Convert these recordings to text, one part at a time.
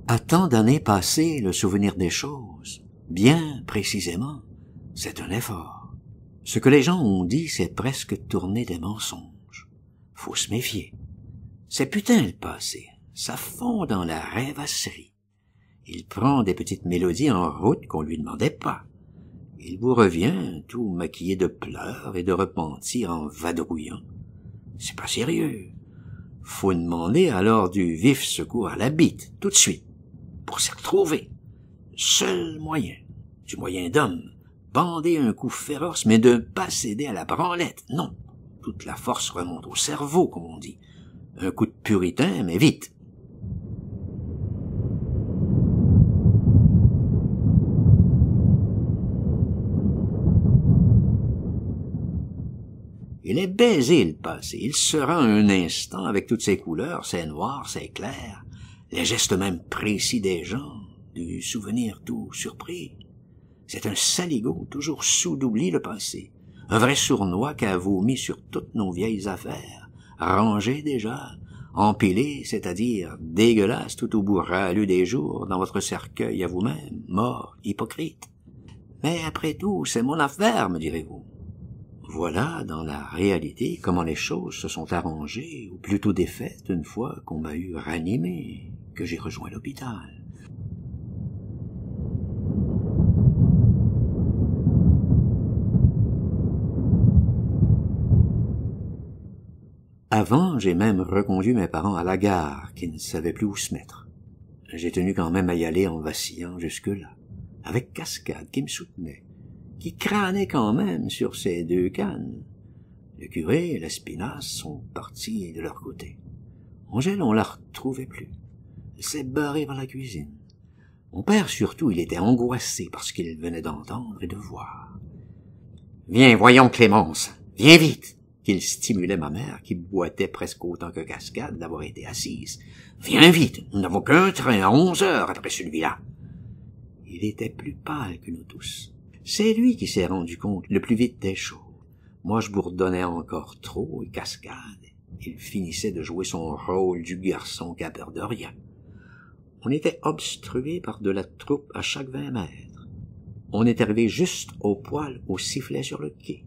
À tant d'années passées, le souvenir des choses, bien précisément, c'est un effort. Ce que les gens ont dit, c'est presque tourner des mensonges. Faut se méfier. C'est putain le passé, ça fond dans la rêvasserie. Il prend des petites mélodies en route qu'on lui demandait pas. Il vous revient tout maquillé de pleurs et de repentir en vadrouillant. C'est pas sérieux. Faut demander alors du vif secours à la bite, tout de suite, pour s'y retrouver. Seul moyen, du moyen d'homme, bander un coup féroce, mais de pas céder à la branlette, non. Toute la force remonte au cerveau, comme on dit. Un coup de puritain, mais vite. Il est baisé le passé, il sera un instant avec toutes ses couleurs, ses noirs, ses clairs, les gestes même précis des gens, du souvenir tout surpris. C'est un saligot, toujours sous d'oubli le passé, un vrai sournois qui a vomi sur toutes nos vieilles affaires, rangées déjà, empilées, c'est-à-dire dégueulasses tout au bout râleux des jours dans votre cercueil à vous-même, mort, hypocrite. Mais après tout, c'est mon affaire, me direz-vous. Voilà, dans la réalité, comment les choses se sont arrangées, ou plutôt défaites, une fois qu'on m'a eu ranimé, que j'ai rejoint l'hôpital. Avant, j'ai même reconduit mes parents à la gare, qui ne savaient plus où se mettre. J'ai tenu quand même à y aller en vacillant jusque-là, avec Cascade qui me soutenait, qui crânait quand même sur ses deux cannes. Le curé et l'Espinasse sont partis de leur côté. Angèle, on la retrouvait plus. Elle s'est barrée vers la cuisine. Mon père, surtout, il était angoissé par ce qu'il venait d'entendre et de voir. « Viens, voyons, Clémence, viens vite !» qu'il stimulait ma mère, qui boitait presque autant que Cascade d'avoir été assise. « Viens vite, nous n'avons qu'un train à 11 heures après celui-là. » Il était plus pâle que nous tous. C'est lui qui s'est rendu compte le plus vite des choses. Moi, je bourdonnais encore trop, et Cascade, il finissait de jouer son rôle du garçon qui a peur de rien. On était obstrués par de la troupe à chaque 20 mètres. On est arrivé juste au poil au sifflet sur le quai.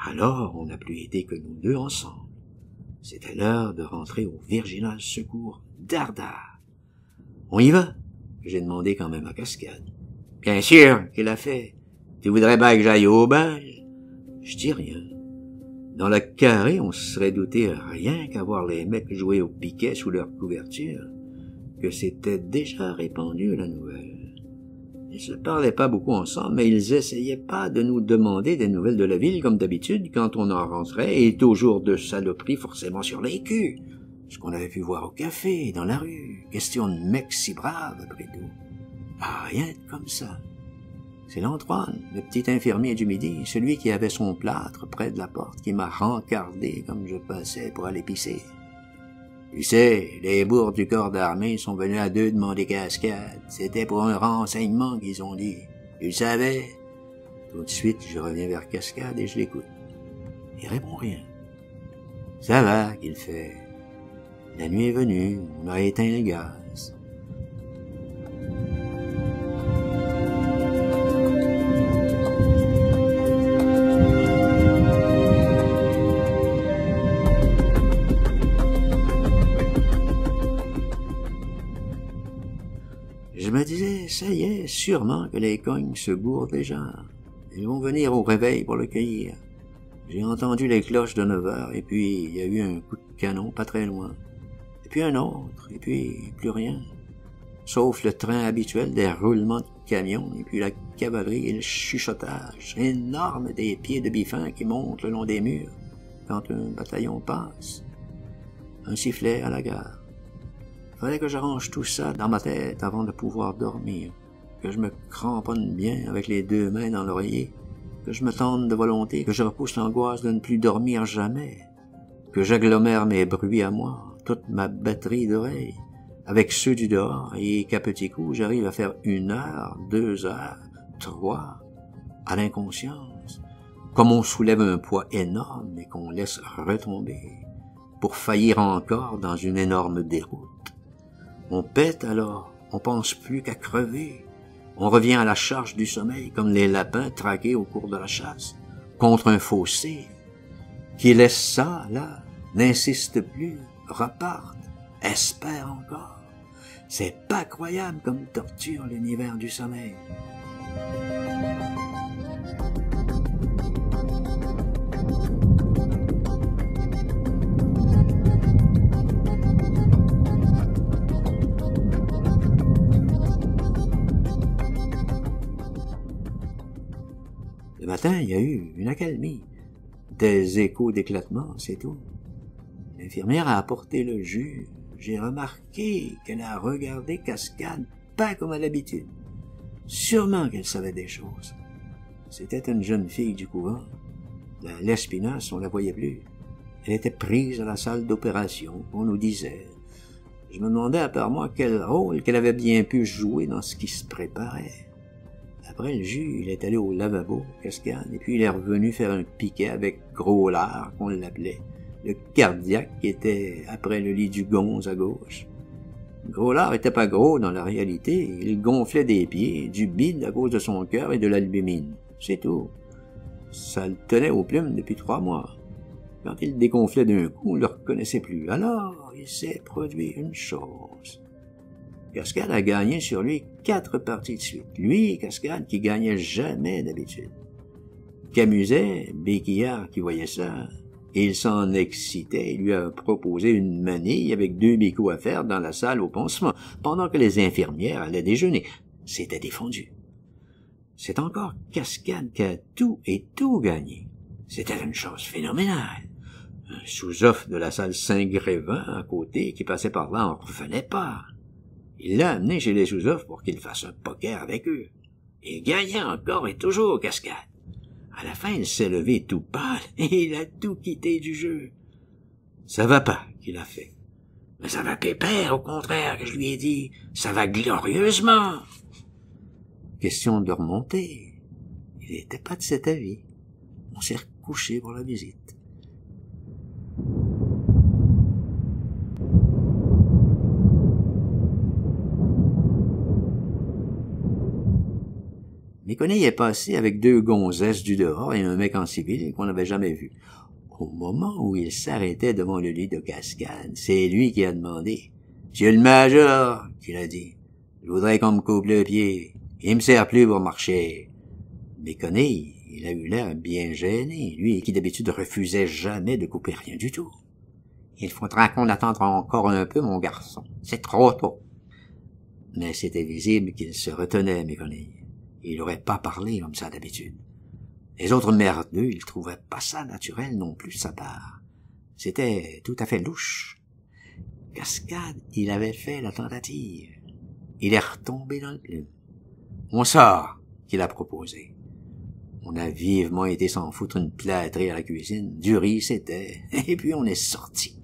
Alors, on n'a plus été que nous deux ensemble. C'était l'heure de rentrer au virginal secours d'Ardard. « On y va ?» j'ai demandé quand même à Cascade. « Bien sûr qu'il a fait. Tu voudrais bien que j'aille au bal? » Je dis rien. Dans la carrée, on se serait douté rien qu'à voir les mecs jouer au piquet sous leur couverture, que c'était déjà répandu la nouvelle. Ils se parlaient pas beaucoup ensemble, mais ils essayaient pas de nous demander des nouvelles de la ville comme d'habitude quand on en rentrait, et toujours de saloperies forcément sur les culs. Ce qu'on avait pu voir au café, dans la rue. Question de mecs si braves, après tout. Ah, rien de comme ça. C'est l'Antoine, le petit infirmier du midi, celui qui avait son plâtre près de la porte, qui m'a rencardé comme je passais pour aller pisser. Tu sais, les bourgs du corps d'armée sont venus à deux demander Cascade. C'était pour un renseignement qu'ils ont dit. Tu le savais? Tout de suite, je reviens vers Cascade et je l'écoute. Il répond rien. Ça va, qu'il fait. La nuit est venue, on a éteint le gaz. Je me disais, ça y est, sûrement que les cognes se bourrent déjà. Ils vont venir au réveil pour le cueillir. J'ai entendu les cloches de 9 heures, et puis il y a eu un coup de canon pas très loin. Et puis un autre, et puis plus rien. Sauf le train habituel des roulements de camions, et puis la cavalerie et le chuchotage énorme des pieds de biffin qui montent le long des murs quand un bataillon passe. Un sifflet à la gare. Fallait que j'arrange tout ça dans ma tête avant de pouvoir dormir, que je me cramponne bien avec les deux mains dans l'oreiller, que je me tente de volonté, que je repousse l'angoisse de ne plus dormir jamais, que j'agglomère mes bruits à moi, toute ma batterie d'oreilles, avec ceux du dehors, et qu'à petits coups j'arrive à faire 1 heure, 2 heures, 3, à l'inconscience, comme on soulève un poids énorme et qu'on laisse retomber, pour faillir encore dans une énorme déroute. On pète alors, on pense plus qu'à crever. On revient à la charge du sommeil comme les lapins traqués au cours de la chasse, contre un fossé, qui laisse ça, là, n'insiste plus, reparte, espère encore. C'est pas croyable comme torture l'univers du sommeil. Le matin, il y a eu une accalmie, des échos d'éclatement, c'est tout. L'infirmière a apporté le jus. J'ai remarqué qu'elle a regardé Cascade pas comme à l'habitude. Sûrement qu'elle savait des choses. C'était une jeune fille du couvent. La Lespinasse, on la voyait plus. Elle était prise à la salle d'opération, on nous disait. Je me demandais à part moi quel rôle qu'elle avait bien pu jouer dans ce qui se préparait. Après le jus, il est allé au lavabo, Cascade, et puis il est revenu faire un piquet avec Gros Lard, qu'on l'appelait, le cardiaque qui était après le lit du gonze à gauche. Gros Lard était pas gros dans la réalité, il gonflait des pieds, du bide à cause de son cœur et de l'albumine. C'est tout. Ça le tenait aux plumes depuis 3 mois. Quand il dégonflait d'un coup, on le reconnaissait plus. Alors, il s'est produit une chose. Cascade a gagné sur lui 4 parties de suite. Lui, Cascade, qui gagnait jamais d'habitude. Camuset, béquillard qui voyait ça, il s'en excitait et lui a proposé une manille avec 2 bicots à faire dans la salle au pansement, pendant que les infirmières allaient déjeuner. C'était défendu. C'est encore Cascade qui a tout et tout gagné. C'était une chose phénoménale. Un sous-offre de la salle Saint-Grévin à côté qui passait par là en revenait pas. Il l'a amené chez les sous-offres pour qu'il fasse un poker avec eux. Il gagnait encore et toujours, Cascade. À la fin, il s'est levé tout pâle et il a tout quitté du jeu. Ça va pas, qu'il a fait. Mais ça va pépère, au contraire, que je lui ai dit. Ça va glorieusement. Question de remonter. Il n'était pas de cet avis. On s'est recouché pour la visite. Méconnet est passé avec 2 gonzesses du dehors et un mec en civil qu'on n'avait jamais vu. Au moment où il s'arrêtait devant le lit de Cascade, c'est lui qui a demandé. « Monsieur le major, qu'il a dit, je voudrais qu'on me coupe le pied. Il me sert plus pour marcher. » Méconnet, il a eu l'air bien gêné, lui qui d'habitude refusait jamais de couper rien du tout. « Il faudra qu'on attende encore un peu, mon garçon. C'est trop tôt. » Mais c'était visible qu'il se retenait, Méconnet. Il n'aurait pas parlé comme ça d'habitude. Les autres merdeux, ils trouvaient pas ça naturel non plus de sa part. C'était tout à fait louche. Cascade, il avait fait la tentative. Il est retombé dans le plume. On sort, qu'il a proposé. On a vivement été s'en foutre une plâtrée à la cuisine. Du riz, c'était. Et puis on est sorti.